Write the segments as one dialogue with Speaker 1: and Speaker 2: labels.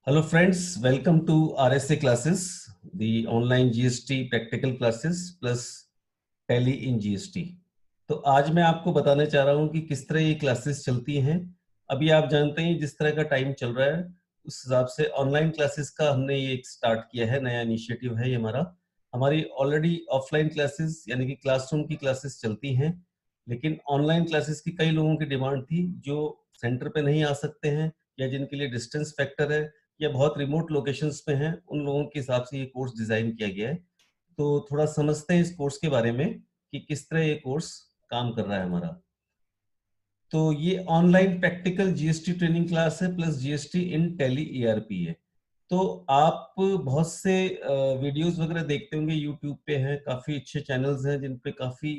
Speaker 1: Hello friends, welcome to RSA classes, the online GST practical classes plus Tally in GST। तो आज मैं आपको बताने चाह रहा हूँ कि किस तरह ये क्लासेस चलती हैं। अभी आप जानते हैं जिस तरह का टाइम चल रहा है उस हिसाब से ऑनलाइन क्लासेस का हमने ये एक स्टार्ट किया है, नया इनिशिएटिव है ये हमारा। हमारी ऑलरेडी ऑफलाइन क्लासेस यानी कि क्लासरूम की क्लासेस चलती हैं, लेकिन ऑनलाइन क्लासेस की कई लोगों की डिमांड थी जो सेंटर पे नहीं आ सकते हैं या जिनके लिए डिस्टेंस फैक्टर है या बहुत रिमोट लोकेशंस पे हैं, उन लोगों के हिसाब से ये कोर्स डिजाइन किया गया है। तो थोड़ा समझते हैं इस कोर्स के बारे में कि किस तरह ये कोर्स काम कर रहा है हमारा। तो ये online practical GST training class है plus GST in Tally ERP है। तो आप बहुत से वीडियोस वगैरह देखते होंगे, यूट्यूब पे हैं, काफी अच्छे चैनल्स हैं जिन पे काफी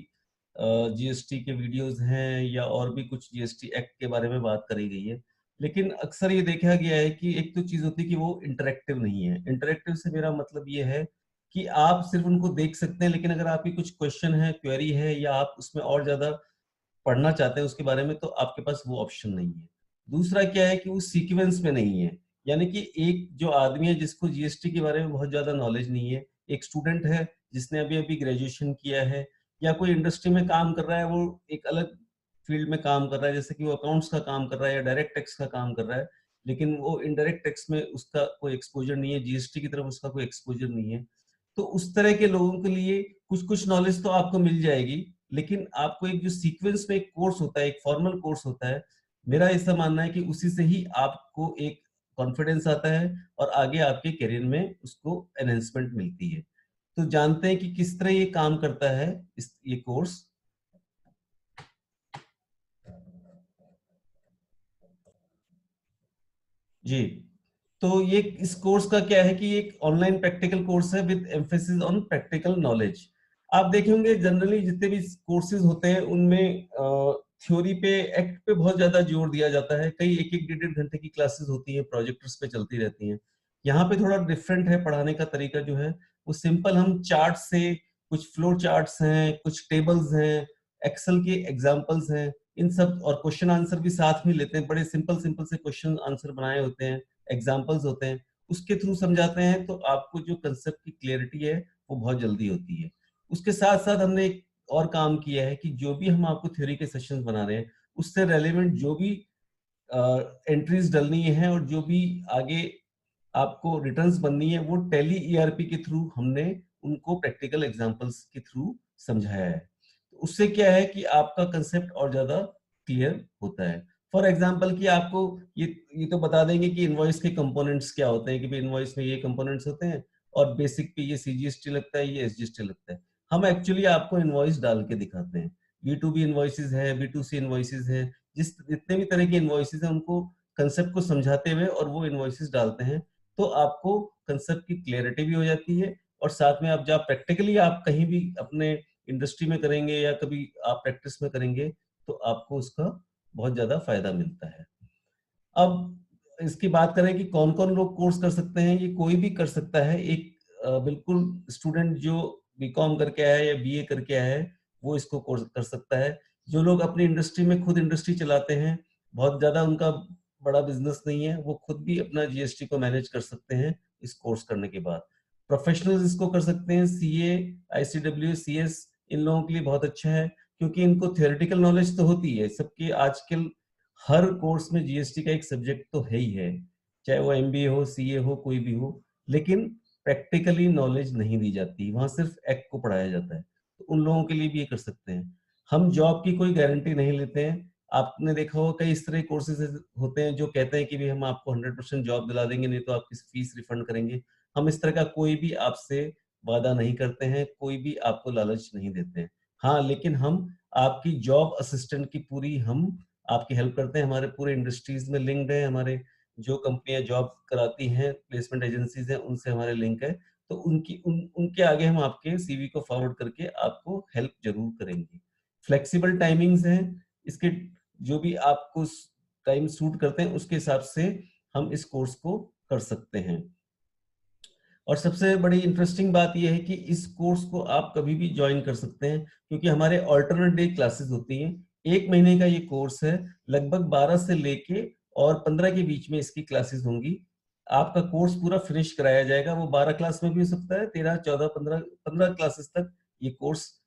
Speaker 1: जीएसटी के वीडियोस हैं या और भी कुछ जीएसटी एक्ट के बारे में बात करी गई है। लेकिन अक्सर ये देखा गया है कि एक तो चीज होती है कि वो इंटरेक्टिव नहीं है। इंटरेक्टिव से मेरा मतलब ये है कि आप सिर्फ उनको देख सकते हैं, लेकिन अगर आपकी कुछ क्वेश्चन है, क्वेरी है या आप उसमें और ज्यादा पढ़ना चाहते हैं उसके बारे में, तो आपके पास वो ऑप्शन नहीं है। दूसरा क्या है कि वो सीक्वेंस में नहीं है, यानी कि एक जो आदमी है जिसको जीएसटी के बारे में बहुत ज्यादा नॉलेज नहीं है, एक स्टूडेंट है जिसने अभी अभी ग्रेजुएशन किया है या कोई इंडस्ट्री में काम कर रहा है, वो एक अलग फील्ड में काम कर रहा है, जैसे कि वो अकाउंट्स का काम कर रहा है या डायरेक्ट टैक्स का काम कर रहा है, लेकिन वो इनडायरेक्ट टैक्स में उसका कोई एक्सपोजर नहीं है, जीएसटी की तरफ उसका कोई एक्सपोजर नहीं है। तो उस तरह के लोगों के लिए कुछ कुछ नॉलेज तो आपको मिल जाएगी, लेकिन आपको एक जो सीक्वेंस में एक कोर्स होता है, एक फॉर्मल कोर्स होता है, मेरा ऐसा मानना है कि उसी से ही आपको एक कॉन्फिडेंस आता है और आगे आपके करियर में उसको एनहेंसमेंट मिलती है। तो जानते हैं कि किस तरह ये काम करता है ये कोर्स। जी, तो ये इस कोर्स का क्या है कि एक ऑनलाइन प्रैक्टिकल कोर्स है with emphasis on practical knowledge. आप देखेंगे जनरली जितने भी कोर्सेज होते हैं उनमें थ्योरी पे, एक्ट पे बहुत ज्यादा जोर दिया जाता है। कई एक एक डेढ़ डेढ़ घंटे की क्लासेस होती हैं, प्रोजेक्टर्स पे चलती रहती हैं। यहाँ पे थोड़ा डिफरेंट है पढ़ाने का तरीका जो है, वो सिंपल हम चार्ट से, कुछ फ्लो चार्ट्स हैं, कुछ टेबल्स हैं, एक्सेल के एग्जाम्पल्स हैं, इन सब और क्वेश्चन आंसर भी साथ में लेते हैं। बड़े सिंपल सिंपल से क्वेश्चन आंसर बनाए होते हैं, एग्जाम्पल्स होते हैं, उसके थ्रू समझाते हैं। तो आपको जो कंसेप्ट की क्लियरिटी है वो बहुत जल्दी होती है। उसके साथ साथ हमने एक और काम किया है कि जो भी हम आपको थ्योरी के सेशंस बना रहे हैं उससे रेलेवेंट जो भी एंट्रीज डलनी है और जो भी आगे आपको रिटर्न्स बननी है, वो टैली ईआरपी के थ्रू हमने उनको प्रैक्टिकल एग्जांपल्स के थ्रू समझाया है। तो उससे क्या है कि आपका कंसेप्ट और ज्यादा क्लियर होता है। फॉर एग्जांपल कि आपको ये तो बता देंगे कि इनवॉइस के कंपोनेंट्स क्या होते हैं, कि भाई इनवॉइस में ये कंपोनेंट्स होते हैं और बेसिक पे ये सीजीएसटी लगता है, ये एसजीएसटी लगता है। हम एक्चुअली आपको इनवॉइस डाल के दिखाते हैं। बी टू बी इनवॉइसेज है, बी टू सी इनवॉइसेज है, जितने भी तरह की इनवॉइसेज है उनको कंसेप्ट को समझाते हुए और वो इनवॉइसेज डालते हैं। तो आपको कंसेप्ट की क्लियरिटी भी हो जाती है और साथ में आप जब प्रैक्टिकली आप कहीं भी अपने इंडस्ट्री में करेंगे या कभी आप प्रैक्टिस में करेंगे तो आपको उसका बहुत ज्यादा फायदा मिलता है। अब इसकी बात करें कि कौन कौन लोग कोर्स कर सकते हैं, ये कोई भी कर सकता है। एक बिल्कुल स्टूडेंट जो बीकॉम करके आया है या बीए करके आया है वो इसको कोर्स कर सकता है। जो लोग अपनी इंडस्ट्री में खुद इंडस्ट्री चलाते हैं, बहुत ज्यादा उनका बड़ा बिजनेस नहीं है, वो खुद भी अपना जीएसटी को मैनेज कर सकते हैं इस कोर्स करने के बाद। प्रोफेशनल्स इसको कर सकते हैं, सीए, आईसीडब्ल्यू, सीएस, इन लोगों के लिए बहुत अच्छा है क्योंकि इनको थियोरेटिकल नॉलेज तो होती है सबकी। आजकल हर कोर्स में जीएसटी का एक सब्जेक्ट तो है ही है, चाहे वो एमबीए हो, सीए हो, कोई भी हो, लेकिन प्रैक्टिकली नॉलेज नहीं दी जाती, वहां सिर्फ एक्ट को पढ़ाया जाता है। तो उन लोगों के लिए भी ये कर सकते हैं। हम जॉब की कोई गारंटी नहीं लेते हैं। आपने देखा होगा कई इस तरह के कोर्सेज होते हैं जो कहते हैं कि भी हम आपको 100% जॉब दिला देंगे, नहीं तो आपकी फीस रिफंड करेंगे। हम इस तरह का कोई भी आपसे वादा नहीं करते हैं, कोई भी आपको लालच नहीं देते हैं। हाँ, लेकिन हम आपकी जॉब असिस्टेंट की पूरी हम आपकी हेल्प करते हैं। हमारे पूरे इंडस्ट्रीज में लिंक्ड है, हमारे जो कंपनियां जॉब कराती हैं, प्लेसमेंट एजेंसीज हैं, उनसे हमारे लिंक है। तो उनके आगे हम आपके सीवी को फॉरवर्ड करके आपको हेल्प जरूर करेंगे। फ्लेक्सिबल टाइमिंग्स हैं इसके, जो भी आपको टाइम सूट करते हैं उसके हिसाब से हम इस कोर्स को कर सकते हैं। और सबसे बड़ी इंटरेस्टिंग बात यह है कि इस कोर्स को आप कभी भी ज्वाइन कर सकते हैं क्योंकि हमारे अल्टरनेट डे क्लासेस होती हैं। एक महीने का ये कोर्स है, लगभग 12 से लेके और 15 के बीच में इसकी क्लासेस होंगी। आपका कोर्स पूरा फिनिश कराया जाएगा। वो 12 क्लास में भी हो सकता है, 13, 14, 15 क्लासेस तक ये कोर्स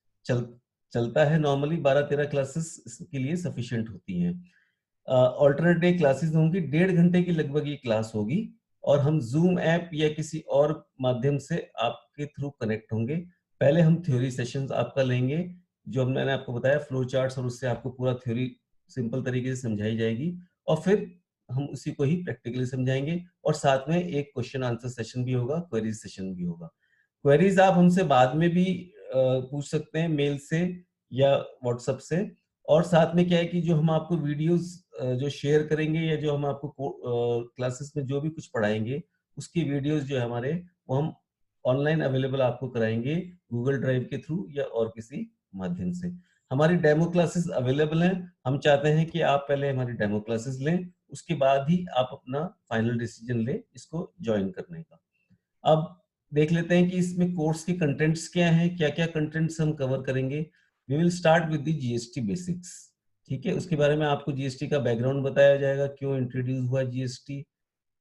Speaker 1: चलता है। नॉर्मली 12-13 क्लासेस इसके लिए सफिशिएंट होती हैं। ऑल्टरनेट डे क्लासेस होंगी, 1.5 घंटे की लगभग ये क्लास होगी, और हम जूम ऐप या किसी और माध्यम से आपके थ्रू कनेक्ट होंगे। पहले हम थ्योरी सेशंस आपका लेंगे, जो मैंने आपको बताया फ्लो चार्ट्स, और उससे आपको पूरा थ्योरी सिंपल तरीके से समझाई जाएगी, और फिर हम उसी को ही प्रैक्टिकली समझाएंगे, और साथ में एक क्वेश्चन आंसर सेशन भी होगा, क्वेरीज सेशन भी होगा। क्वेरीज आप हमसे बाद में भी पूछ सकते हैं, मेल से या व्हाट्सएप से। और साथ में क्या है कि जो हम आपको वीडियोस जो शेयर करेंगे, या जो हम आपको क्लासेस में जो भी कुछ पढ़ाएंगे, उसकी वीडियोस जो है हमारे, वो हम ऑनलाइन अवेलेबल आपको कराएंगे, गूगल ड्राइव के थ्रू या और किसी माध्यम से। हमारी डेमो क्लासेस अवेलेबल हैं। हम चाहते हैं कि आप पहले हमारी डेमो क्लासेस लें, उसके बाद ही आप अपना फाइनल डिसीजन लें इसको ज्वाइन करने का। अब देख लेते हैं कि इसमें कोर्स के कंटेंट्स क्या हैं, क्या क्या कंटेंट्स हम कवर करेंगे। We will start with the GST basics. ठीक है, उसके बारे में आपको जीएसटी का बैकग्राउंड बताया जाएगा, क्यों इंट्रोड्यूस हुआ जीएसटी,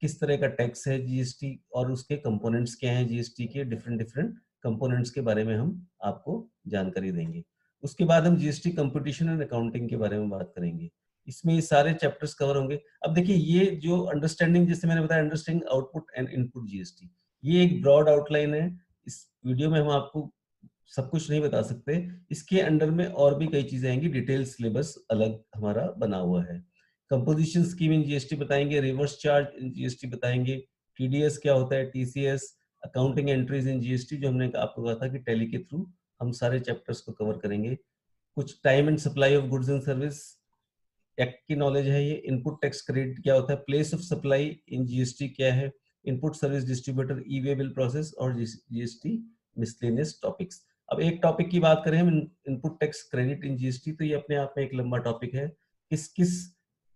Speaker 1: किस तरह का टैक्स है जीएसटी, और उसके कंपोनेंट्स क्या हैं जीएसटी के, डिफरेंट डिफरेंट कंपोनेंट्स के बारे में हम आपको जानकारी देंगे। उसके बाद हम जीएसटी कंपटीशन एंड अकाउंटिंग के बारे में बात करेंगे। इसमें ये सारे चैप्टर्स कवर होंगे। अब देखिए, ये जो अंडरस्टैंडिंग, जैसे मैंने बताया, understanding output and input GST, ये एक ब्रॉड आउटलाइन है। इस वीडियो में हम आपको सब कुछ नहीं बता सकते, इसके अंडर में और भी कई चीजें आएंगी, डिटेल सिलेबस अलग हमारा बना हुआ है। कंपोजिशन स्कीम इन जीएसटी बताएंगे, रिवर्स चार्ज इन जीएसटी बताएंगे, टीडीएस क्या होता है, TCS, accounting entries in GST, जो हमने आपको कहा था कि टैली के थ्रू हम सारे चैप्टर्स को कवर करेंगे। कुछ time and supply of goods and service act की नॉलेज है ये। इनपुट टैक्स क्रेडिट क्या होता है, place of supply in GST क्या है, इनपुट सर्विस डिस्ट्रीब्यूटर, ई वे बिल प्रोसेस, और जीएसटी मिसलेनियस टॉपिक्स। अब एक टॉपिक की बात करें हम, input tax credit in GST, तो ये अपने आप में एक लंबा टॉपिक है। किस किस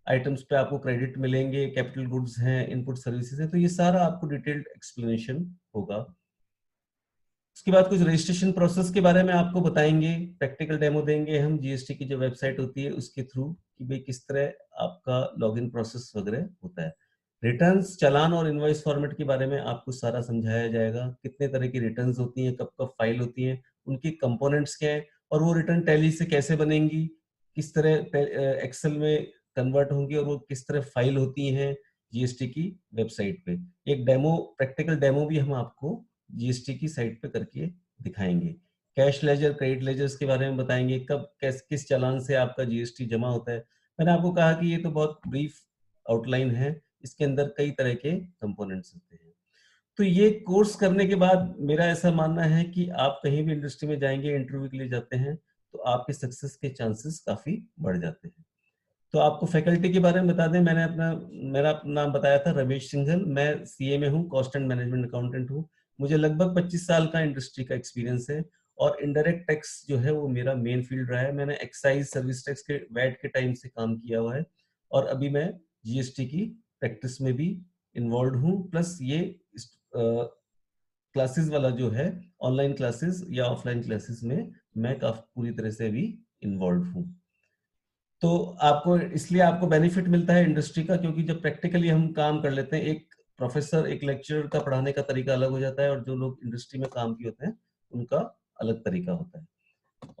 Speaker 1: आइटम्स पे आपको क्रेडिट मिलेंगे, कैपिटल गुड्स हैं, इनपुट सर्विसेज हैं, तो ये सारा आपको डिटेल्ड एक्सप्लेनेशन होगा। उसके बाद कुछ रजिस्ट्रेशन प्रोसेस के बारे में आपको बताएंगे, प्रैक्टिकल डेमो देंगे हम, जीएसटी की जो वेबसाइट होती है उसके थ्रू, कि भाई किस तरह आपका लॉगिन प्रोसेस वगैरह होता है। रिटर्न्स, चालान और इनवॉइस फॉर्मेट के बारे में आपको सारा समझाया जाएगा, कितने तरह की रिटर्न्स होती हैं, कब कब फाइल होती हैं, उनके कंपोनेंट्स क्या हैं, और वो रिटर्न टैली से कैसे बनेंगी, किस तरह एक्सेल में कन्वर्ट होंगी, और वो किस तरह फाइल होती हैं जीएसटी की वेबसाइट पे। एक डेमो, प्रैक्टिकल डेमो भी हम आपको जीएसटी की साइट पे करके दिखाएंगे। कैश लेजर, क्रेडिट लेजर्स के बारे में बताएंगे, कब किस चालान से आपका जीएसटी जमा होता है। मैंने आपको कहा कि ये तो बहुत ब्रीफ आउटलाइन है, इसके अंदर कई तरह के कंपोनेंट्स होते हैं। तो ये कोर्स करने के बाद मेरा ऐसा मानना है कि आप कहीं भी इंडस्ट्री में जाएंगे, इंटरव्यू के लिए जाते हैं, तो आपके सक्सेस के चांसेस काफी बढ़ जाते हैं। तो आपको फैकल्टी के बारे में बता दें, मेरा नाम बताया था रमेश सिंघल, मैं सीए में हूँ, कॉस्ट एंड मैनेजमेंट अकाउंटेंट हूँ। मुझे लगभग 25 साल का इंडस्ट्री का एक्सपीरियंस है, और इनडायरेक्ट टैक्स जो है वो मेरा मेन फील्ड रहा है। मैंने एक्साइज, सर्विस टैक्स के, वैट के टाइम से काम किया हुआ है, और अभी मैं जीएसटी की प्रैक्टिस में भी इन्वॉल्व हूँ। प्लस ये क्लासेस वाला जो है, ऑनलाइन क्लासेस या ऑफलाइन क्लासेस में मैं काफी पूरी तरह से अभी इन्वॉल्व हूँ। तो आपको इसलिए आपको बेनिफिट मिलता है इंडस्ट्री का, क्योंकि जब प्रैक्टिकली हम काम कर लेते हैं, एक प्रोफेसर, एक लेक्चरर का पढ़ाने का तरीका अलग हो जाता है, और जो लोग इंडस्ट्री में काम किए होते हैं उनका अलग तरीका होता है।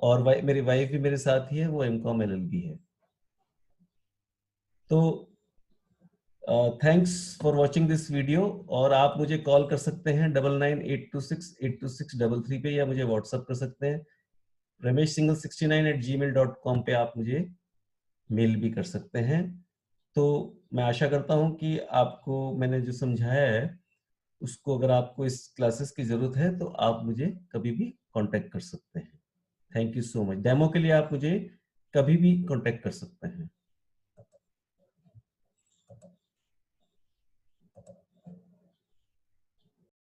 Speaker 1: और मेरी वाइफ भी मेरे साथ ही है, वो एमकॉम एलएलबी है। तो thanks for watching this video, और आप मुझे कॉल कर सकते हैं 9982682633 पे, या मुझे व्हाट्सअप कर सकते हैं rameshsinghal69@gmail.com पे, आप मुझे मेल भी कर सकते हैं। तो मैं आशा करता हूं कि आपको मैंने जो समझाया है उसको, अगर आपको इस क्लासेस की जरूरत है तो आप मुझे कभी भी कांटेक्ट कर सकते हैं। Thank you so much. Demo के लिए आप मुझे कभी भी कांटेक्ट कर सकते हैं।